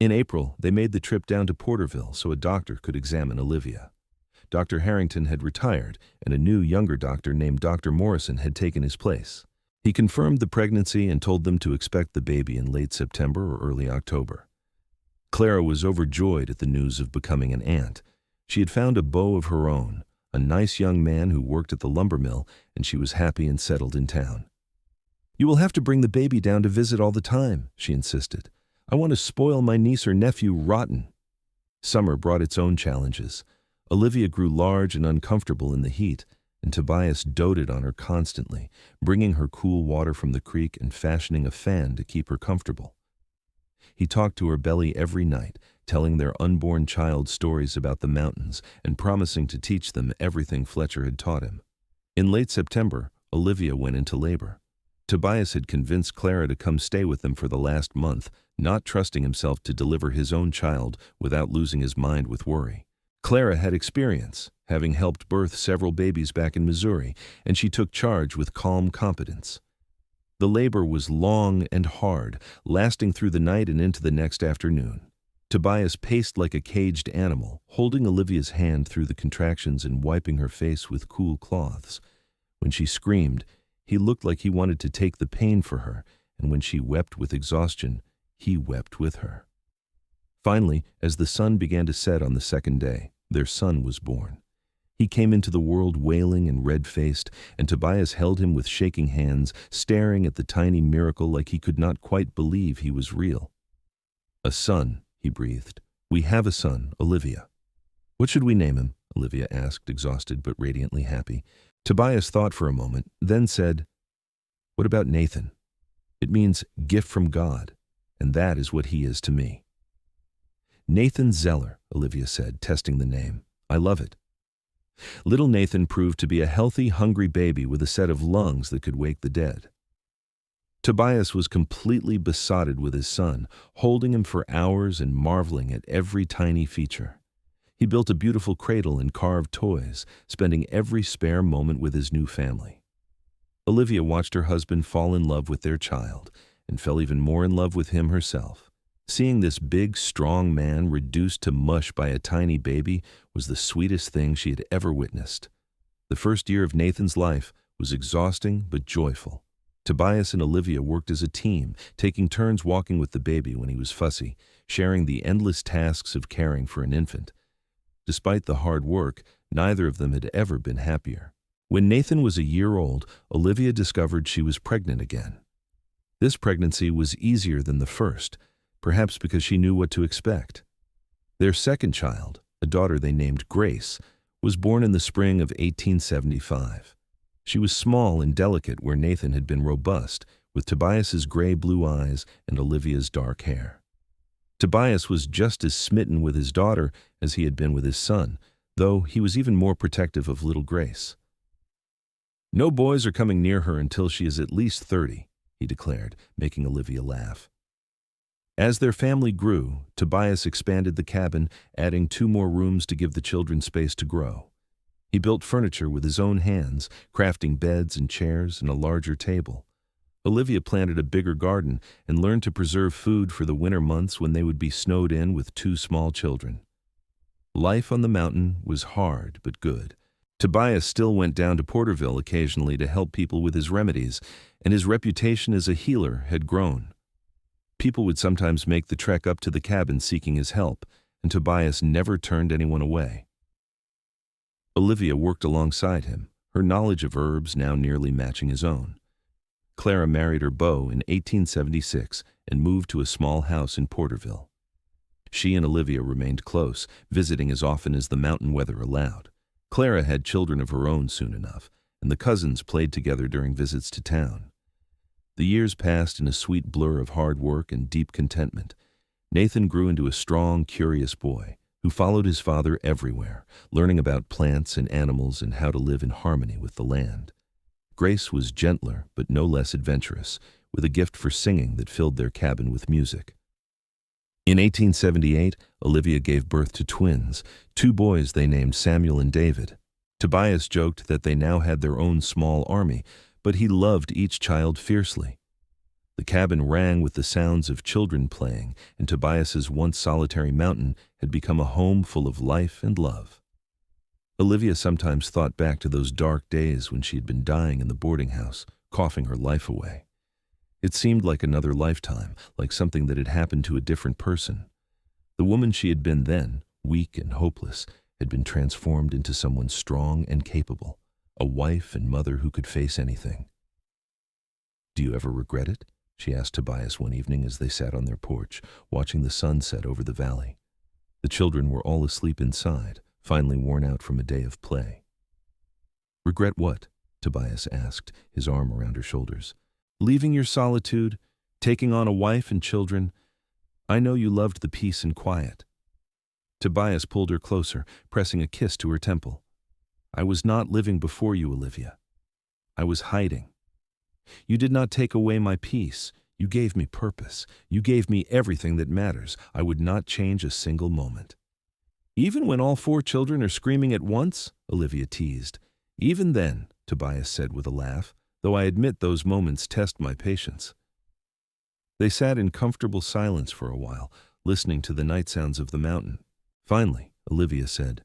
In April, they made the trip down to Porterville so a doctor could examine Olivia. Dr. Harrington had retired, and a new, younger doctor named Dr. Morrison had taken his place. He confirmed the pregnancy and told them to expect the baby in late September or early October. Clara was overjoyed at the news of becoming an aunt. She had found a beau of her own, a nice young man who worked at the lumber mill, and she was happy and settled in town. "You will have to bring the baby down to visit all the time," she insisted. "I want to spoil my niece or nephew rotten." Summer brought its own challenges. Olivia grew large and uncomfortable in the heat, and Tobias doted on her constantly, bringing her cool water from the creek and fashioning a fan to keep her comfortable. He talked to her belly every night, telling their unborn child stories about the mountains and promising to teach them everything Fletcher had taught him. In late September, Olivia went into labor. Tobias had convinced Clara to come stay with them for the last month, not trusting himself to deliver his own child without losing his mind with worry. Clara had experience, having helped birth several babies back in Missouri, and she took charge with calm competence. The labor was long and hard, lasting through the night and into the next afternoon. Tobias paced like a caged animal, holding Olivia's hand through the contractions and wiping her face with cool cloths. When she screamed, he looked like he wanted to take the pain for her, and when she wept with exhaustion, he wept with her. Finally, as the sun began to set on the second day, their son was born. He came into the world wailing and red-faced, and Tobias held him with shaking hands, staring at the tiny miracle like he could not quite believe he was real. "A son," he breathed. "We have a son, Olivia." "What should we name him?" Olivia asked, exhausted but radiantly happy. Tobias thought for a moment, then said, "What about Nathan? It means gift from God, and that is what he is to me." "Nathan Zeller," Olivia said, testing the name. "I love it." Little Nathan proved to be a healthy, hungry baby with a set of lungs that could wake the dead. Tobias was completely besotted with his son, holding him for hours and marveling at every tiny feature. He built a beautiful cradle and carved toys, spending every spare moment with his new family. Olivia watched her husband fall in love with their child and fell even more in love with him herself. Seeing this big, strong man reduced to mush by a tiny baby was the sweetest thing she had ever witnessed. The first year of Nathan's life was exhausting but joyful. Tobias and Olivia worked as a team, taking turns walking with the baby when he was fussy, sharing the endless tasks of caring for an infant. Despite the hard work, neither of them had ever been happier. When Nathan was a year old, Olivia discovered she was pregnant again. This pregnancy was easier than the first, perhaps because she knew what to expect. Their second child, a daughter they named Grace, was born in the spring of 1875. She was small and delicate where Nathan had been robust, with Tobias's gray-blue eyes and Olivia's dark hair. Tobias was just as smitten with his daughter as he had been with his son, though he was even more protective of little Grace. "No boys are coming near her until she is at least 30. he declared, making Olivia laugh. As their family grew, Tobias expanded the cabin, adding 2 more rooms to give the children space to grow. He built furniture with his own hands, crafting beds and chairs and a larger table. Olivia planted a bigger garden and learned to preserve food for the winter months when they would be snowed in with 2 small children. Life on the mountain was hard but good. Tobias still went down to Porterville occasionally to help people with his remedies, and his reputation as a healer had grown. People would sometimes make the trek up to the cabin seeking his help, and Tobias never turned anyone away. Olivia worked alongside him, her knowledge of herbs now nearly matching his own. Clara married her beau in 1876 and moved to a small house in Porterville. She and Olivia remained close, visiting as often as the mountain weather allowed. Clara had children of her own soon enough, and the cousins played together during visits to town. The years passed in a sweet blur of hard work and deep contentment. Nathan grew into a strong, curious boy who followed his father everywhere, learning about plants and animals and how to live in harmony with the land. Grace was gentler but no less adventurous, with a gift for singing that filled their cabin with music. In 1878, Olivia gave birth to twins, 2 boys they named Samuel and David. Tobias joked that they now had their own small army, but he loved each child fiercely. The cabin rang with the sounds of children playing, and Tobias's once solitary mountain had become a home full of life and love. Olivia sometimes thought back to those dark days when she had been dying in the boarding house, coughing her life away. It seemed like another lifetime, like something that had happened to a different person. The woman she had been then, weak and hopeless, had been transformed into someone strong and capable, a wife and mother who could face anything. "Do you ever regret it?" she asked Tobias one evening as they sat on their porch, watching the sun set over the valley. The children were all asleep inside, finally worn out from a day of play. "Regret what?" Tobias asked, his arm around her shoulders. "Leaving your solitude, taking on a wife and children. I know you loved the peace and quiet." Tobias pulled her closer, pressing a kiss to her temple. "I was not living before you, Olivia. I was hiding. You did not take away my peace. You gave me purpose. You gave me everything that matters. I would not change a single moment." "Even when all 4 children are screaming at once?" Olivia teased. "Even then," Tobias said with a laugh, "though I admit those moments test my patience." They sat in comfortable silence for a while, listening to the night sounds of the mountain. Finally, Olivia said,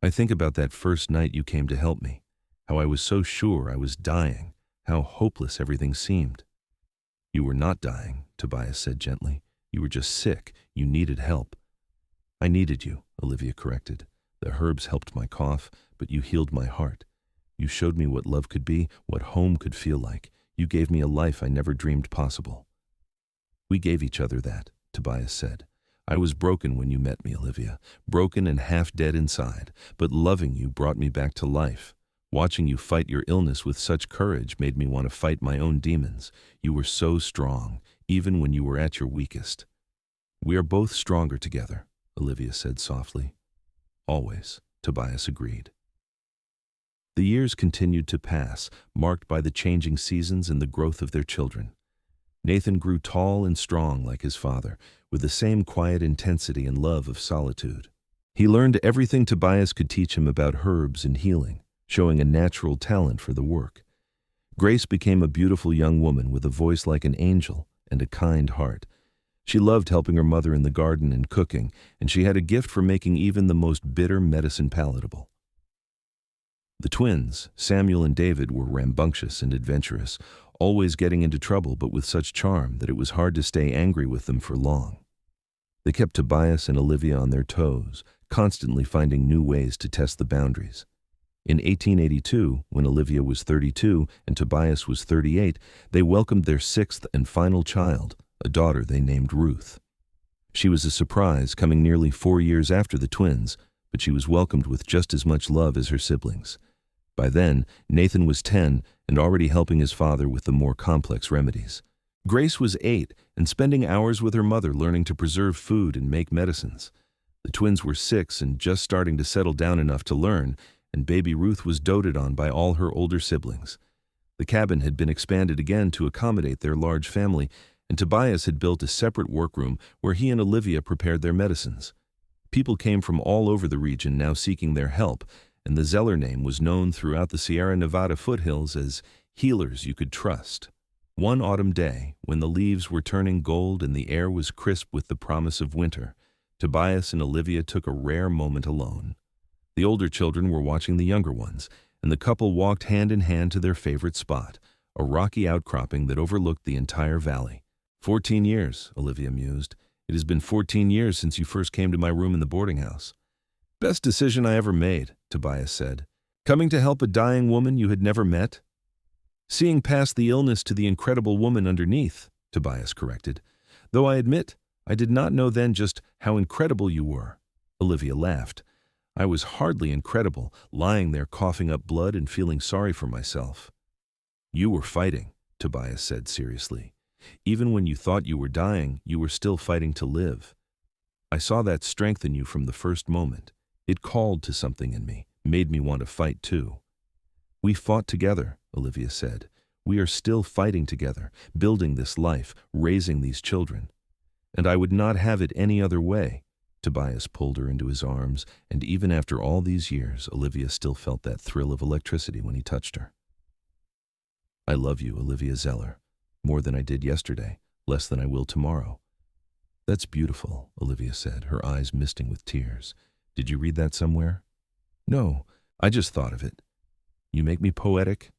"I think about that first night you came to help me, how I was so sure I was dying, how hopeless everything seemed." "You were not dying," Tobias said gently. "You were just sick. You needed help." "I needed you," Olivia corrected. "The herbs helped my cough, but you healed my heart. You showed me what love could be, what home could feel like. You gave me a life I never dreamed possible." "We gave each other that," Tobias said. "I was broken when you met me, Olivia, broken and half dead inside, but loving you brought me back to life. Watching you fight your illness with such courage made me want to fight my own demons. You were so strong, even when you were at your weakest." "We are both stronger together," Olivia said softly. "Always," Tobias agreed. The years continued to pass, marked by the changing seasons and the growth of their children. Nathan grew tall and strong like his father, with the same quiet intensity and love of solitude. He learned everything Tobias could teach him about herbs and healing, showing a natural talent for the work. Grace became a beautiful young woman with a voice like an angel and a kind heart. She loved helping her mother in the garden and cooking, and she had a gift for making even the most bitter medicine palatable. The twins, Samuel and David, were rambunctious and adventurous, always getting into trouble but with such charm that it was hard to stay angry with them for long. They kept Tobias and Olivia on their toes, constantly finding new ways to test the boundaries. In 1882, when Olivia was 32 and Tobias was 38, they welcomed their 6th and final child, a daughter they named Ruth. She was a surprise, coming nearly 4 years after the twins, but she was welcomed with just as much love as her siblings. By then, Nathan was 10 and already helping his father with the more complex remedies. Grace was 8 and spending hours with her mother learning to preserve food and make medicines. The twins were 6 and just starting to settle down enough to learn, and baby Ruth was doted on by all her older siblings. The cabin had been expanded again to accommodate their large family, and Tobias had built a separate workroom where he and Olivia prepared their medicines. People came from all over the region now seeking their help, and the Zeller name was known throughout the Sierra Nevada foothills as healers you could trust. One autumn day, when the leaves were turning gold and the air was crisp with the promise of winter, Tobias and Olivia took a rare moment alone. The older children were watching the younger ones, and the couple walked hand in hand to their favorite spot, a rocky outcropping that overlooked the entire valley. 14 years, Olivia mused. It has been 14 years since you first came to my room in the boarding house. Best decision I ever made, Tobias said. Coming to help a dying woman you had never met? Seeing past the illness to the incredible woman underneath, Tobias corrected. Though I admit, I did not know then just how incredible you were. Olivia laughed. I was hardly incredible, lying there coughing up blood and feeling sorry for myself. You were fighting, Tobias said seriously. Even when you thought you were dying, you were still fighting to live. I saw that strength in you from the first moment. It called to something in me, made me want to fight too. We fought together, Olivia said. We are still fighting together, building this life, raising these children. And I would not have it any other way. Tobias pulled her into his arms, and even after all these years, Olivia still felt that thrill of electricity when he touched her. I love you, Olivia Zeller, more than I did yesterday, less than I will tomorrow. That's beautiful, Olivia said, her eyes misting with tears. Did you read that somewhere? No, I just thought of it. You make me poetic.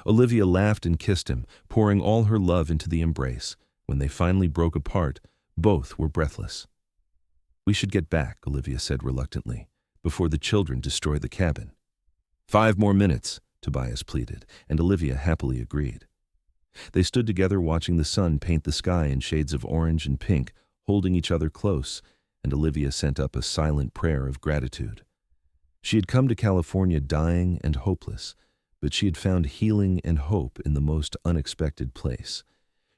Olivia laughed and kissed him, pouring all her love into the embrace. When they finally broke apart, both were breathless. We should get back, Olivia said reluctantly, before the children destroy the cabin. 5 more minutes, Tobias pleaded, and Olivia happily agreed. They stood together watching the sun paint the sky in shades of orange and pink, holding each other close, and Olivia sent up a silent prayer of gratitude. She had come to California dying and hopeless, but she had found healing and hope in the most unexpected place.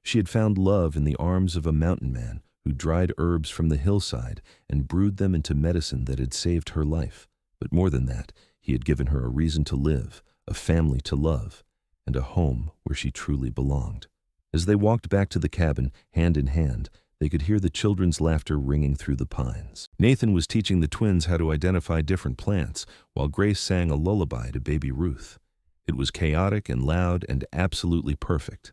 She had found love in the arms of a mountain man who dried herbs from the hillside and brewed them into medicine that had saved her life. But more than that, he had given her a reason to live, a family to love, and a home where she truly belonged. As they walked back to the cabin, hand in hand, they could hear the children's laughter ringing through the pines. Nathan was teaching the twins how to identify different plants, while Grace sang a lullaby to baby Ruth. It was chaotic and loud and absolutely perfect.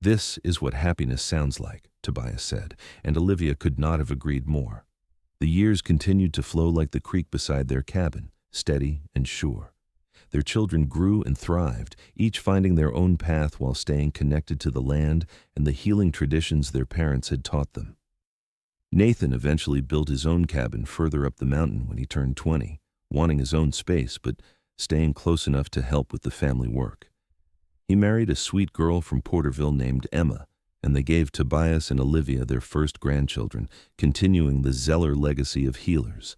This is what happiness sounds like, Tobias said, and Olivia could not have agreed more. The years continued to flow like the creek beside their cabin, steady and sure. Their children grew and thrived, each finding their own path while staying connected to the land and the healing traditions their parents had taught them. Nathan eventually built his own cabin further up the mountain when he turned 20, wanting his own space but staying close enough to help with the family work. He married a sweet girl from Porterville named Emma, and they gave Tobias and Olivia their first grandchildren, continuing the Zeller legacy of healers.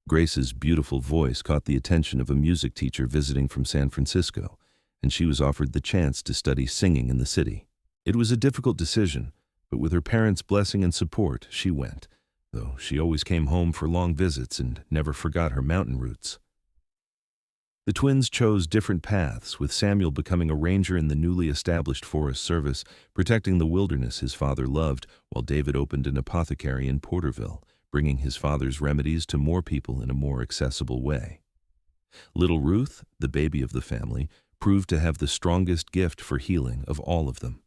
Grace's beautiful voice caught the attention of a music teacher visiting from San Francisco, and she was offered the chance to study singing in the city. It was a difficult decision, but with her parents' blessing and support, she went, though she always came home for long visits and never forgot her mountain roots. The twins chose different paths, with Samuel becoming a ranger in the newly established Forest Service, protecting the wilderness his father loved, while David opened an apothecary in Porterville, bringing his father's remedies to more people in a more accessible way. Little Ruth, the baby of the family, proved to have the strongest gift for healing of all of them.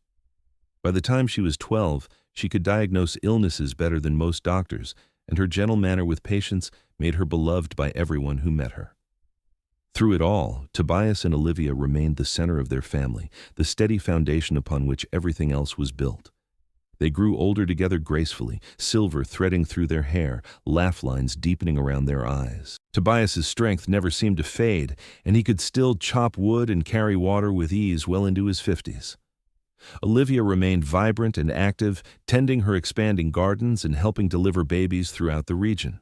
By the time she was 12, she could diagnose illnesses better than most doctors, and her gentle manner with patients made her beloved by everyone who met her. Through it all, Tobias and Olivia remained the center of their family, the steady foundation upon which everything else was built. They grew older together gracefully, silver threading through their hair, laugh lines deepening around their eyes. Tobias's strength never seemed to fade, and he could still chop wood and carry water with ease well into his 50s. Olivia remained vibrant and active, tending her expanding gardens and helping deliver babies throughout the region.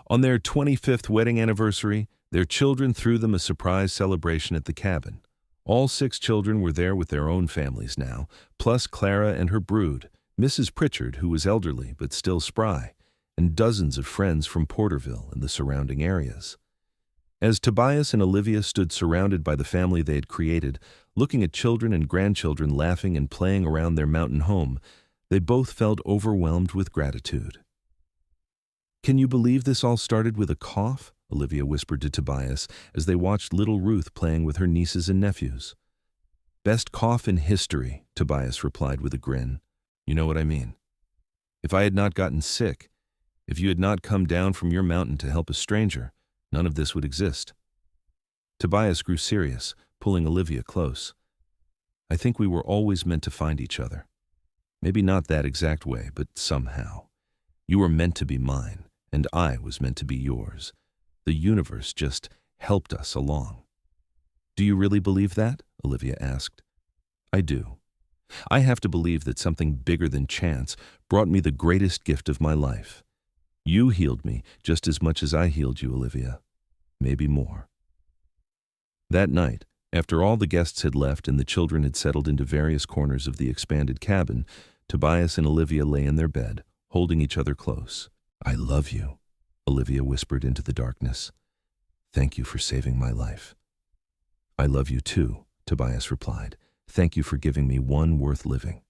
On their 25th wedding anniversary, their children threw them a surprise celebration at the cabin. All 6 children were there with their own families now, plus Clara and her brood, Mrs. Pritchard, who was elderly but still spry, and dozens of friends from Porterville and the surrounding areas. As Tobias and Olivia stood surrounded by the family they had created, looking at children and grandchildren laughing and playing around their mountain home, they both felt overwhelmed with gratitude. "Can you believe this all started with a cough?" Olivia whispered to Tobias as they watched little Ruth playing with her nieces and nephews. "Best cough in history," Tobias replied with a grin. "You know what I mean. If I had not gotten sick, if you had not come down from your mountain to help a stranger, none of this would exist." Tobias grew serious, pulling Olivia close. "I think we were always meant to find each other. Maybe not that exact way, but somehow. You were meant to be mine, and I was meant to be yours. The universe just helped us along." "Do you really believe that?" Olivia asked. "I do. I have to believe that something bigger than chance brought me the greatest gift of my life. You healed me just as much as I healed you, Olivia. Maybe more." That night, after all the guests had left and the children had settled into various corners of the expanded cabin, Tobias and Olivia lay in their bed, holding each other close. "I love you," Olivia whispered into the darkness. "Thank you for saving my life." "I love you too," Tobias replied. "Thank you for giving me one worth living."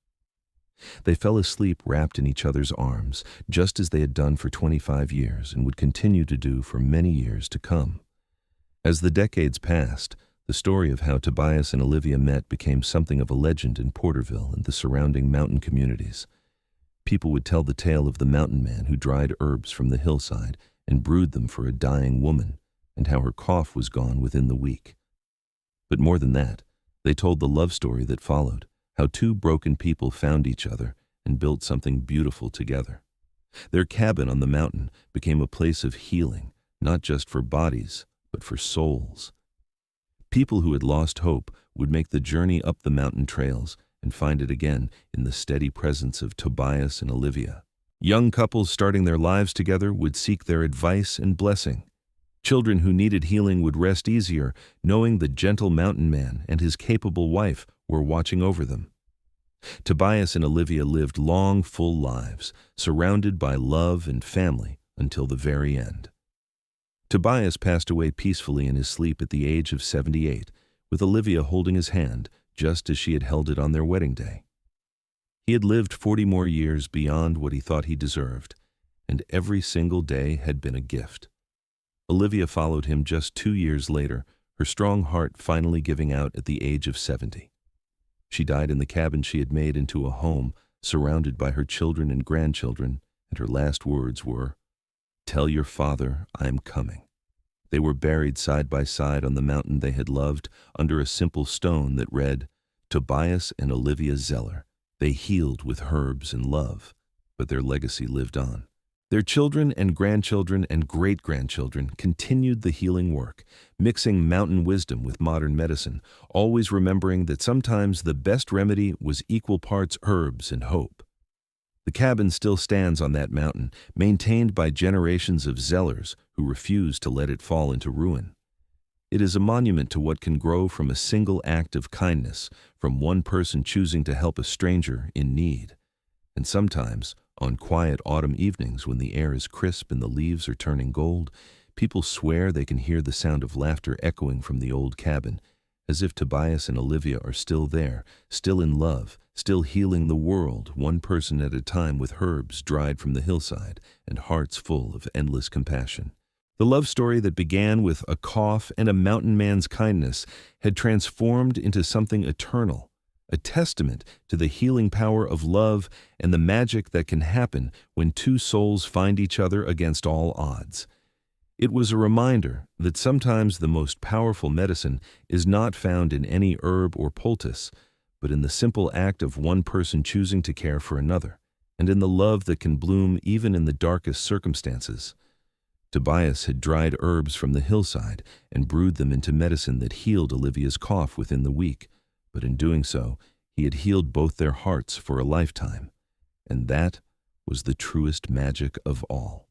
They fell asleep wrapped in each other's arms, just as they had done for 25 years and would continue to do for many years to come. As the decades passed, the story of how Tobias and Olivia met became something of a legend in Porterville and the surrounding mountain communities. People would tell the tale of the mountain man who dried herbs from the hillside and brewed them for a dying woman, and how her cough was gone within the week. But more than that, they told the love story that followed, how two broken people found each other and built something beautiful together. Their cabin on the mountain became a place of healing, not just for bodies, but for souls. People who had lost hope would make the journey up the mountain trails and find it again in the steady presence of Tobias and Olivia. Young couples starting their lives together would seek their advice and blessing. Children who needed healing would rest easier, knowing the gentle mountain man and his capable wife were watching over them. Tobias and Olivia lived long, full lives, surrounded by love and family until the very end. Tobias passed away peacefully in his sleep at the age of 78, with Olivia holding his hand just as she had held it on their wedding day. He had lived 40 more years beyond what he thought he deserved, and every single day had been a gift. Olivia followed him just 2 years later, her strong heart finally giving out at the age of 70. She died in the cabin she had made into a home, surrounded by her children and grandchildren, and her last words were, "Tell your father I'm coming." They were buried side by side on the mountain they had loved, under a simple stone that read, "Tobias and Olivia Zeller. They healed with herbs and love," but their legacy lived on. Their children and grandchildren and great-grandchildren continued the healing work, mixing mountain wisdom with modern medicine, always remembering that sometimes the best remedy was equal parts herbs and hope. The cabin still stands on that mountain, maintained by generations of Zellers who refuse to let it fall into ruin. It is a monument to what can grow from a single act of kindness, from one person choosing to help a stranger in need. And sometimes, on quiet autumn evenings when the air is crisp and the leaves are turning gold, people swear they can hear the sound of laughter echoing from the old cabin, as if Tobias and Olivia are still there, still in love, still healing the world, one person at a time with herbs dried from the hillside and hearts full of endless compassion. The love story that began with a cough and a mountain man's kindness had transformed into something eternal, a testament to the healing power of love and the magic that can happen when two souls find each other against all odds. It was a reminder that sometimes the most powerful medicine is not found in any herb or poultice, but in the simple act of one person choosing to care for another, and in the love that can bloom even in the darkest circumstances. Tobias had dried herbs from the hillside and brewed them into medicine that healed Olivia's cough within the week, but in doing so, he had healed both their hearts for a lifetime, and that was the truest magic of all.